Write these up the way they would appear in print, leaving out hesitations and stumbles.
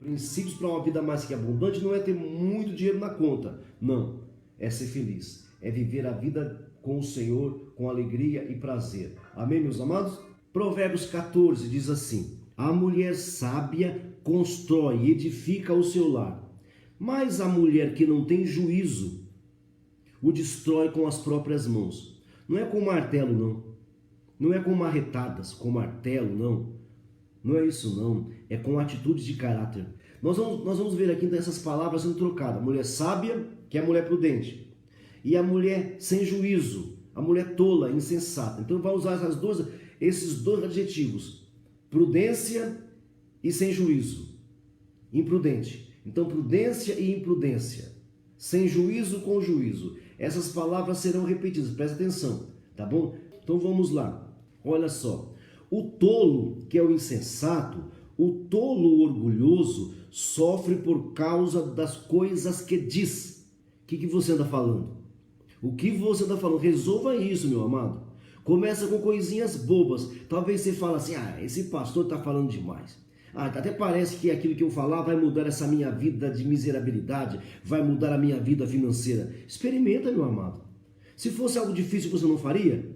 Princípios para uma vida mais que abundante não é ter muito dinheiro na conta. Não. É ser feliz. É viver a vida com o Senhor, com alegria e prazer. Amém, meus amados? Provérbios 14 diz assim: a mulher sábia constrói e edifica o seu lar, mas a mulher que não tem juízo o destrói com as próprias mãos. Não é com martelo, não. Não é com marretadas, com martelo, não. Não é isso, não. É com atitudes de caráter. Nós vamos ver aqui então essas palavras sendo trocadas. A mulher sábia, que é a mulher prudente. E a mulher sem juízo, a mulher tola, insensata. Então vai usar esses dois adjetivos. Prudência e sem juízo. Imprudente. Então prudência e imprudência. Sem juízo com juízo. Essas palavras serão repetidas. Presta atenção, tá bom? Então vamos lá. Olha só. O tolo, que é o insensato, o tolo orgulhoso, sofre por causa das coisas que diz. O que você anda falando? O que você anda falando? Resolva isso, meu amado. Começa com coisinhas bobas. Talvez você fale assim: esse pastor está falando demais. Até parece que aquilo que eu falar vai mudar essa minha vida de miserabilidade, vai mudar a minha vida financeira. Experimenta, meu amado. Se fosse algo difícil, você não faria?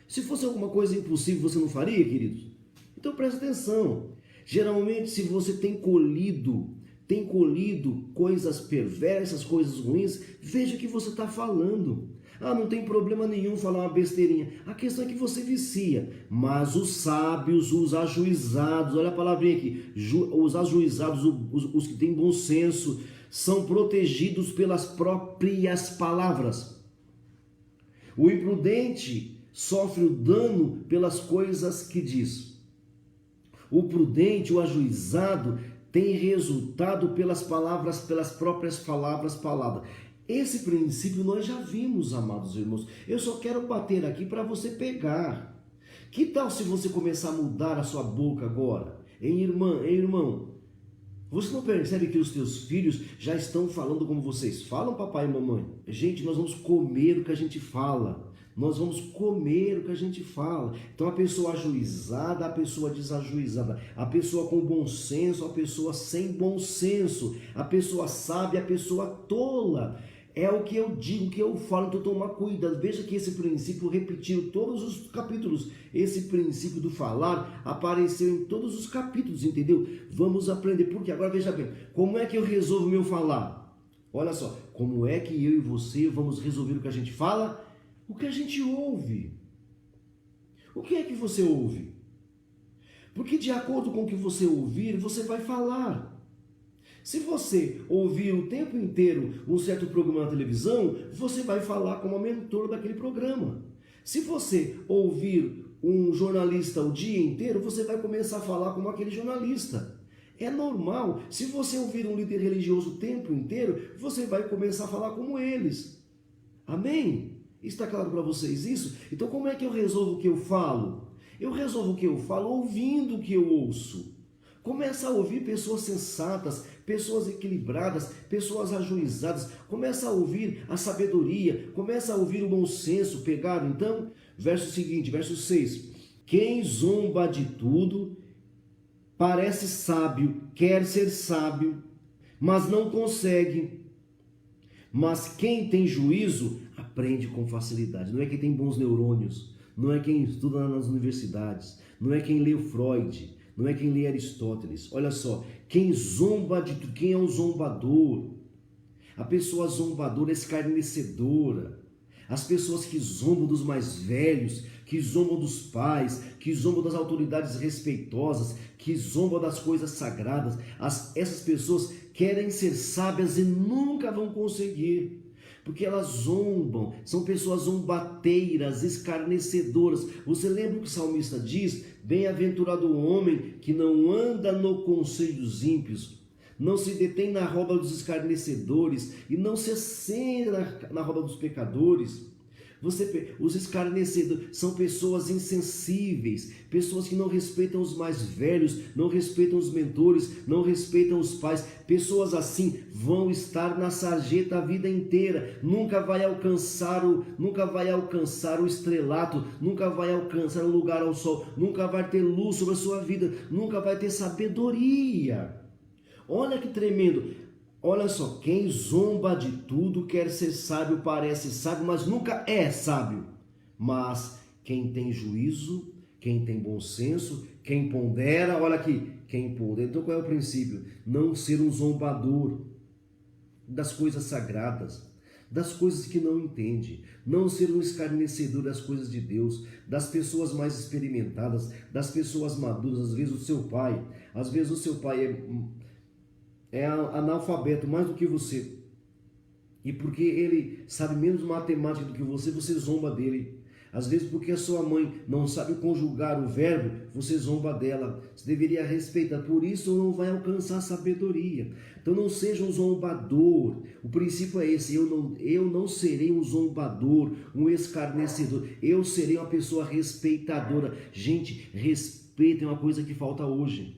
Se fosse alguma coisa impossível, você não faria, queridos? Então presta atenção. Geralmente, se você tem colhido coisas perversas, coisas ruins, veja o que você está falando. Não tem problema nenhum falar uma besteirinha. A questão é que você vicia. Mas os sábios, os ajuizados, olha a palavrinha aqui, os ajuizados, os que têm bom senso, são protegidos pelas próprias palavras. O imprudente sofre o dano pelas coisas que diz. O prudente, o ajuizado, tem resultado pelas palavras, pelas próprias palavras. Esse princípio nós já vimos, amados irmãos. Eu só quero bater aqui para você pegar. Que tal se você começar a mudar a sua boca agora? Hein, irmão? Você não percebe que os teus filhos já estão falando como vocês falam, papai e mamãe? Gente, nós vamos comer o que a gente fala. Nós vamos comer o que a gente fala. Então a pessoa ajuizada, a pessoa desajuizada, a pessoa com bom senso, a pessoa sem bom senso, a pessoa sábia, a pessoa tola. É o que eu digo, o que eu falo, então toma cuidado. Veja que esse princípio repetiu todos os capítulos. Esse princípio do falar apareceu em todos os capítulos, entendeu? Vamos aprender, porque agora veja bem, como é que eu resolvo o meu falar? Olha só, como é que eu e você vamos resolver o que a gente fala? O que a gente ouve. O que é que você ouve? Porque de acordo com o que você ouvir, você vai falar. Se você ouvir o tempo inteiro um certo programa na televisão, você vai falar como a mentora daquele programa. Se você ouvir um jornalista o dia inteiro, você vai começar a falar como aquele jornalista. É normal. Se você ouvir um líder religioso o tempo inteiro, você vai começar a falar como eles. Amém? Está claro para vocês isso? Então como é que eu resolvo o que eu falo? Eu resolvo o que eu falo ouvindo o que eu ouço. Começa a ouvir pessoas sensatas, pessoas equilibradas, pessoas ajuizadas. Começa a ouvir a sabedoria, começa a ouvir o bom senso. Pegaram então? Verso seguinte, verso 6. Quem zomba de tudo parece sábio, quer ser sábio, mas não consegue. Mas quem tem juízo aprende com facilidade. Não é quem tem bons neurônios, não é quem estuda nas universidades, não é quem lê o Freud, não é quem lê Aristóteles. Olha só, quem zomba de tudo, quem é um zombador? A pessoa zombadora, escarnecedora. As pessoas que zombam dos mais velhos, que zombam dos pais, que zombam das autoridades respeitosas, que zombam das coisas sagradas. Essas pessoas querem ser sábias e nunca vão conseguir. Porque elas zombam, são pessoas zombateiras, escarnecedoras. Você lembra o que o salmista diz? Bem-aventurado o homem que não anda no conselho dos ímpios, não se detém na roda dos escarnecedores e não se assenta na roda dos pecadores. Os escarnecedores são pessoas insensíveis, pessoas que não respeitam os mais velhos, não respeitam os mentores, não respeitam os pais. Pessoas assim vão estar na sarjeta a vida inteira, nunca vai alcançar o estrelato, nunca vai alcançar o lugar ao sol, nunca vai ter luz sobre a sua vida, nunca vai ter sabedoria. Olha que tremendo. Olha só, quem zomba de tudo quer ser sábio, parece sábio, mas nunca é sábio. Mas quem tem juízo, quem tem bom senso, quem pondera, olha aqui, quem pondera. Então qual é o princípio? Não ser um zombador das coisas sagradas, das coisas que não entende, não ser um escarnecedor das coisas de Deus, das pessoas mais experimentadas, das pessoas maduras. Às vezes o seu pai é analfabeto mais do que você, e porque ele sabe menos matemática do que você zomba dele. Às vezes porque a sua mãe não sabe conjugar o verbo, você zomba dela. Você deveria respeitar, por isso não vai alcançar sabedoria. Então não seja um zombador. O princípio é esse: eu não serei um zombador, um escarnecedor. Eu serei uma pessoa respeitadora. Gente, respeito é uma coisa que falta hoje.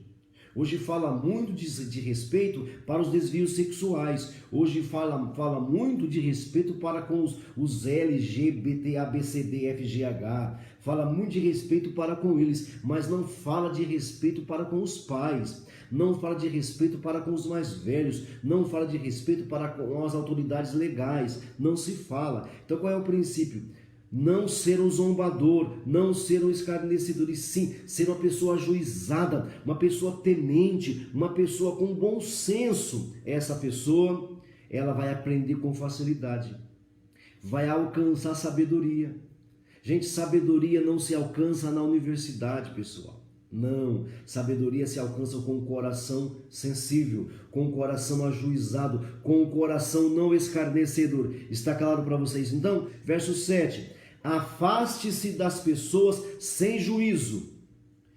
Hoje fala muito de respeito para os desvios sexuais. Hoje fala muito de respeito para com os LGBT, ABCD, FGH. Fala muito de respeito para com eles, mas não fala de respeito para com os pais. Não fala de respeito para com os mais velhos. Não fala de respeito para com as autoridades legais. Não se fala. Então qual é o princípio? Não ser um zombador, não ser um escarnecedor, e sim ser uma pessoa ajuizada, uma pessoa temente, uma pessoa com bom senso. Essa pessoa, ela vai aprender com facilidade, vai alcançar sabedoria. Gente, sabedoria não se alcança na universidade, pessoal. Não, sabedoria se alcança com o coração sensível, com o coração ajuizado, com o coração não escarnecedor. Está claro para vocês? Então, verso 7. Afaste-se das pessoas sem juízo,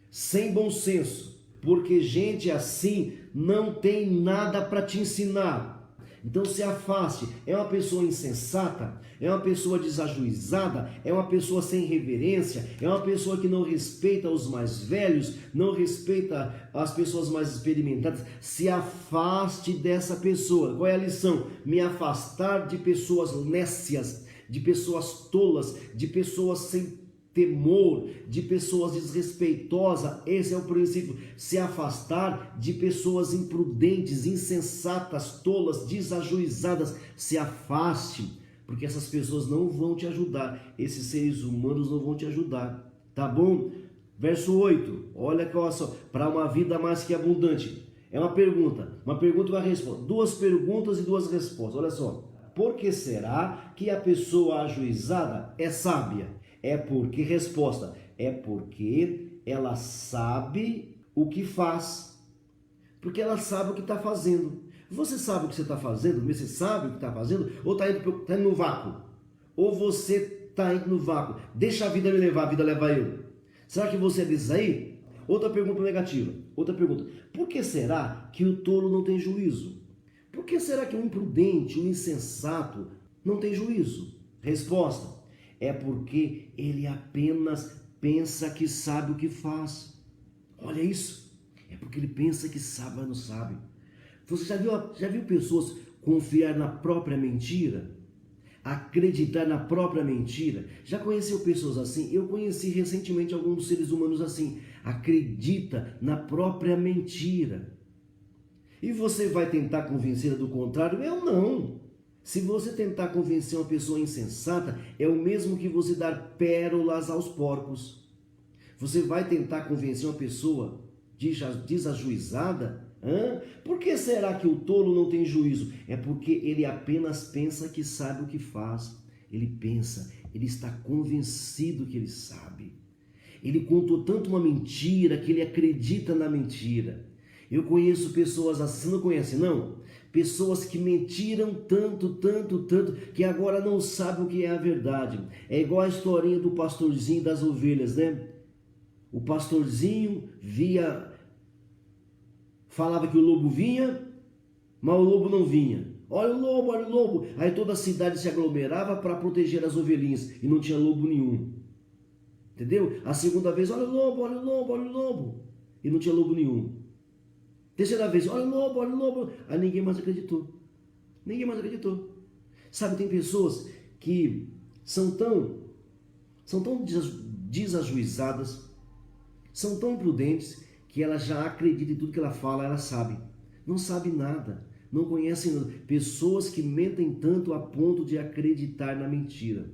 sem bom senso, porque gente assim não tem nada para te ensinar. Então se afaste. É uma pessoa insensata, é uma pessoa desajuizada, é uma pessoa sem reverência, é uma pessoa que não respeita os mais velhos, não respeita as pessoas mais experimentadas. Se afaste dessa pessoa. Qual é a lição? Me afastar de pessoas nécias, de pessoas tolas, de pessoas sem temor, de pessoas desrespeitosas. Esse é o princípio. Se afastar de pessoas imprudentes, insensatas, tolas, desajuizadas. Se afaste, porque essas pessoas não vão te ajudar. Esses seres humanos não vão te ajudar. Tá bom? Verso 8. Olha só. Para uma vida mais que abundante. É uma pergunta e uma resposta. Duas perguntas e duas respostas. Olha só. Por que será que a pessoa ajuizada é sábia? É porque ela sabe o que faz. Porque ela sabe o que está fazendo. Você sabe o que você está fazendo? Você sabe o que está fazendo? Ou está indo no vácuo? Ou você está indo no vácuo? Deixa a vida me levar, a vida leva eu. Será que você é desses aí? Outra pergunta negativa. Outra pergunta. Por que será que o tolo não tem juízo? Por que será que o imprudente, o insensato não tem juízo? Resposta: é porque ele apenas pensa que sabe o que faz. Olha isso. É porque ele pensa que sabe, mas não sabe. Você já viu pessoas confiar na própria mentira? Acreditar na própria mentira? Já conheceu pessoas assim? Eu conheci recentemente alguns seres humanos assim. Acredita na própria mentira. E você vai tentar convencê-la do contrário? Eu não. Se você tentar convencer uma pessoa insensata, é o mesmo que você dar pérolas aos porcos. Você vai tentar convencer uma pessoa desajuizada? Por que será que o tolo não tem juízo? É porque ele apenas pensa que sabe o que faz. Ele pensa, ele está convencido que ele sabe. Ele contou tanto uma mentira que ele acredita na mentira. Eu conheço pessoas assim, não conhece não? Pessoas que mentiram tanto, que agora não sabem o que é a verdade. É igual a historinha do pastorzinho das ovelhas, né? O pastorzinho falava que o lobo vinha, mas o lobo não vinha. Olha o lobo, olha o lobo. Aí toda a cidade se aglomerava para proteger as ovelhinhas e não tinha lobo nenhum. Entendeu? A segunda vez, olha o lobo, olha o lobo, olha o lobo. E não tinha lobo nenhum. Terceira vez, olha o lobo, olha o lobo. Aí ninguém mais acreditou. Ninguém mais acreditou. Sabe, tem pessoas que são tão desajuizadas, são tão imprudentes, que ela já acredita em tudo que ela fala, ela sabe. não sabem nada, não conhecem nada. Pessoas que mentem tanto a ponto de acreditar na mentira.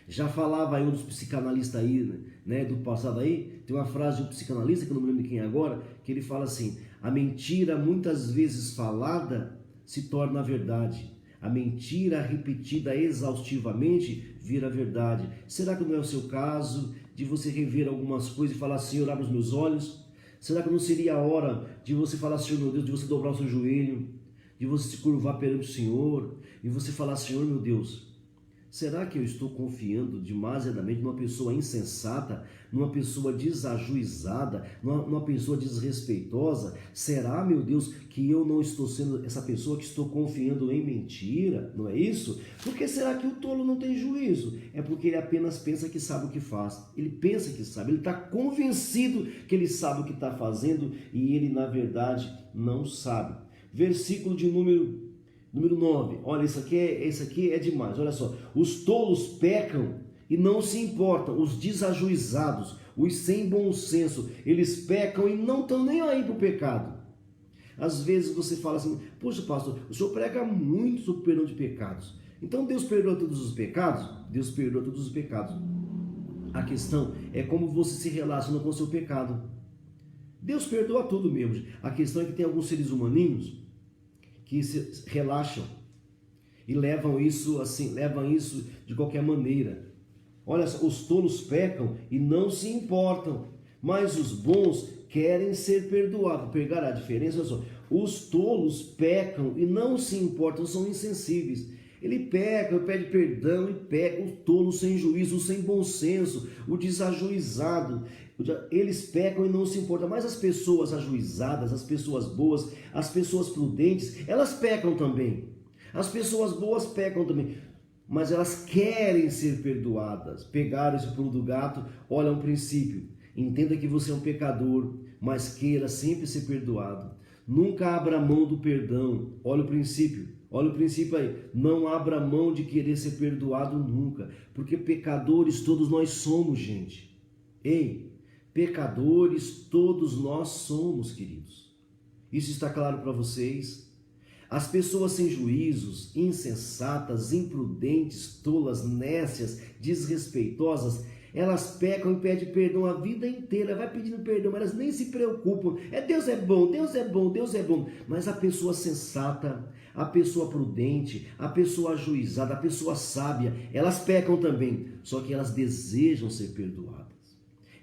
Já falava aí um dos psicanalistas aí, né, do passado aí, tem uma frase de um psicanalista, que eu não me lembro de quem é agora, que ele fala assim: a mentira muitas vezes falada se torna verdade. A mentira repetida exaustivamente vira verdade. Será que não é o seu caso de você rever algumas coisas e falar: Senhor, abre os meus olhos? Será que não seria a hora de você falar: Senhor, meu Deus, de você dobrar o seu joelho, de você se curvar perante o Senhor e você falar: Senhor, meu Deus, será que eu estou confiando demasiadamente numa pessoa insensata, numa pessoa desajuizada, numa pessoa desrespeitosa? Será, meu Deus, que eu não estou sendo essa pessoa que estou confiando em mentira? Não é isso? Por que será que o tolo não tem juízo? É porque ele apenas pensa que sabe o que faz. Ele pensa que sabe, ele está convencido que ele sabe o que está fazendo e ele, na verdade, não sabe. Versículo de número 9, olha, isso aqui é demais, olha só. Os tolos pecam e não se importam, os desajuizados, os sem bom senso, eles pecam e não estão nem aí para o pecado. Às vezes você fala assim: poxa, pastor, o senhor prega muito sobre o perdão de pecados. Então Deus perdoa todos os pecados? Deus perdoa todos os pecados. A questão é como você se relaciona com o seu pecado. Deus perdoa tudo mesmo. A questão é que tem alguns seres humaninhos que se relaxam e levam isso de qualquer maneira. Olha só, os tolos pecam e não se importam, mas os bons querem ser perdoados. Pegar a diferença, olha só, os tolos pecam e não se importam, são insensíveis. Ele peca, pede perdão e peca. O tolo sem juízo, o sem bom senso, o desajuizado, eles pecam e não se importam. Mas as pessoas ajuizadas, as pessoas boas, as pessoas prudentes, elas pecam também. As pessoas boas pecam também, mas elas querem ser perdoadas. Pegaram esse pulo do gato. Olha, um princípio: entenda que você é um pecador, mas queira sempre ser perdoado. Nunca abra mão do perdão. Olha o princípio aí. Não abra mão de querer ser perdoado nunca, porque pecadores todos nós somos, gente. Ei, pecadores todos nós somos, queridos. Isso está claro para vocês? As pessoas sem juízos, insensatas, imprudentes, tolas, nécias, desrespeitosas, elas pecam e pedem perdão a vida inteira, vai pedindo perdão, mas elas nem se preocupam. Deus é bom, Deus é bom, Deus é bom. Mas a pessoa sensata, a pessoa prudente, a pessoa ajuizada, a pessoa sábia, elas pecam também, só que elas desejam ser perdoadas.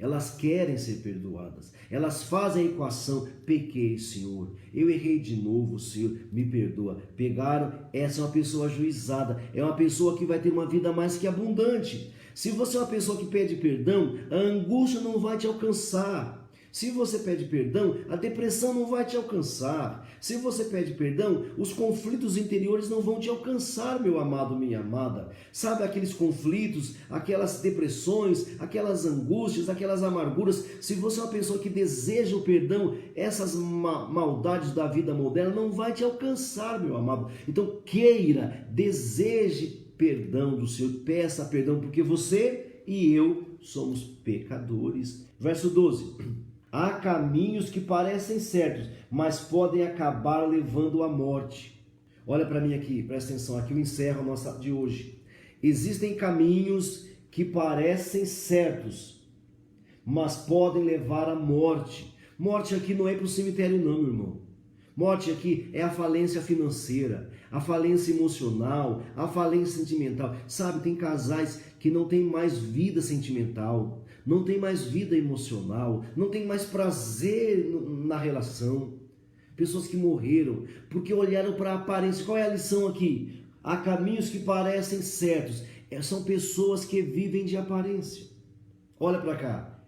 Elas querem ser perdoadas. Elas fazem a equação: pequei, Senhor. Eu errei de novo, Senhor. Me perdoa. Pegaram, essa é uma pessoa ajuizada. É uma pessoa que vai ter uma vida mais que abundante. Se você é uma pessoa que pede perdão, a angústia não vai te alcançar. Se você pede perdão, a depressão não vai te alcançar. Se você pede perdão, os conflitos interiores não vão te alcançar, meu amado, minha amada. Sabe aqueles conflitos, aquelas depressões, aquelas angústias, aquelas amarguras? Se você é uma pessoa que deseja o perdão, essas maldades da vida moderna não vai te alcançar, meu amado. Então queira, deseje perdão do Senhor, peça perdão, porque você e eu somos pecadores. Verso 12. Há caminhos que parecem certos, mas podem acabar levando à morte. Olha para mim aqui, presta atenção, aqui eu encerro a nossa de hoje. Existem caminhos que parecem certos, mas podem levar à morte. Morte aqui não é para o cemitério não, meu irmão. Morte aqui é a falência financeira, a falência emocional, a falência sentimental. Sabe, tem casais que não têm mais vida sentimental, não tem mais vida emocional, não tem mais prazer na relação. Pessoas que morreram porque olharam para a aparência. Qual é a lição aqui? Há caminhos que parecem certos. São pessoas que vivem de aparência. Olha para cá.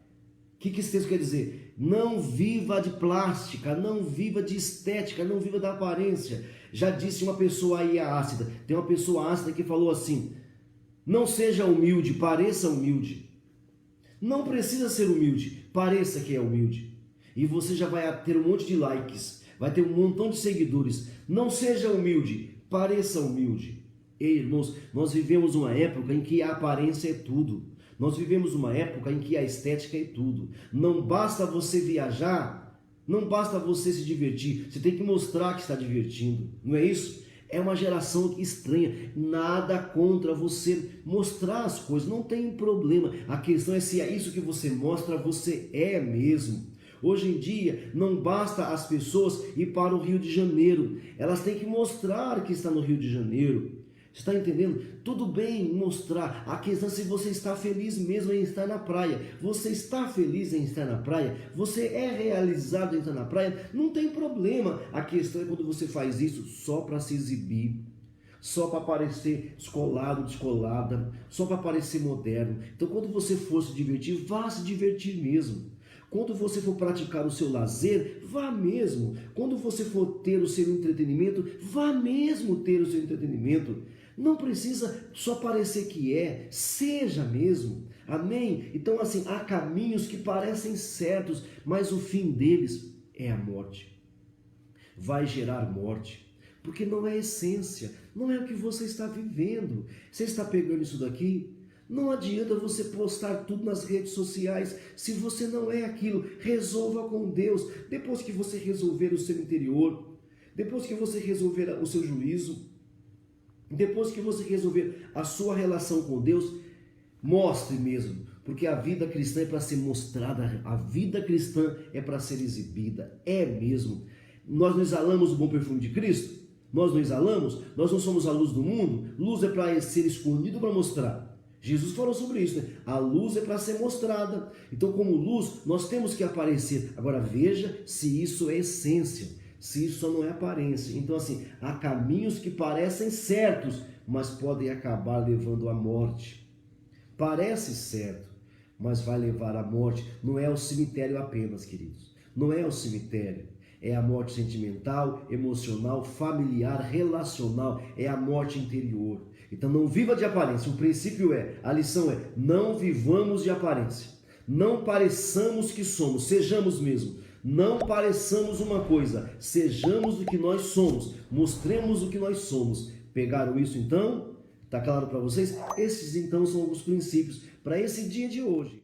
O que esse texto quer dizer? Não viva de plástica, não viva de estética, não viva da aparência. Já disse uma pessoa aí ácida. Tem uma pessoa ácida que falou assim: não seja humilde, pareça humilde. Não precisa ser humilde, pareça que é humilde. E você já vai ter um monte de likes, vai ter um montão de seguidores. Não seja humilde, pareça humilde. Ei, irmãos, nós vivemos uma época em que a aparência é tudo. Nós vivemos uma época em que a estética é tudo. Não basta você viajar Não basta você se divertir, você tem que mostrar que está divertindo, não é isso? É uma geração estranha, nada contra você mostrar as coisas, não tem problema. A questão é se é isso que você mostra, você é mesmo. Hoje em dia, não basta as pessoas ir para o Rio de Janeiro, elas têm que mostrar que está no Rio de Janeiro. Você está entendendo? Tudo bem mostrar. A questão é se você está feliz mesmo em estar na praia. Você está feliz em estar na praia? Você é realizado em estar na praia? Não tem problema. A questão é quando você faz isso só para se exibir, só para parecer descolado, descolada, só para parecer moderno. Então, quando você for se divertir, vá se divertir mesmo. Quando você for praticar o seu lazer, vá mesmo. Quando você for ter o seu entretenimento, vá mesmo ter o seu entretenimento. Não precisa só parecer que é, seja mesmo. Amém? Então, assim, há caminhos que parecem certos, mas o fim deles é a morte. Vai gerar morte, porque não é a essência, não é o que você está vivendo. Você está pegando isso daqui? Não adianta você postar tudo nas redes sociais se você não é aquilo. Resolva com Deus. Depois que você resolver o seu interior, depois que você resolver o seu juízo, depois que você resolver a sua relação com Deus, mostre mesmo, porque a vida cristã é para ser mostrada, a vida cristã é para ser exibida, é mesmo. Nós não exalamos o bom perfume de Cristo? Nós não exalamos? Nós não somos a luz do mundo? Luz é para ser escondido, para mostrar. Jesus falou sobre isso, né? A luz é para ser mostrada. Então, como luz, nós temos que aparecer. Agora, veja se isso é essência, se isso só não é aparência. Então, assim, há caminhos que parecem certos, mas podem acabar levando à morte. Parece certo, mas vai levar à morte. Não é o cemitério apenas, queridos. Não é o cemitério. É a morte sentimental, emocional, familiar, relacional. É a morte interior. Então não viva de aparência. O princípio a lição é, não vivamos de aparência. Não pareçamos que somos, sejamos mesmo. Não pareçamos uma coisa, sejamos o que nós somos. Mostremos o que nós somos. Pegaram isso então? Está claro para vocês? Esses então são os princípios para esse dia de hoje.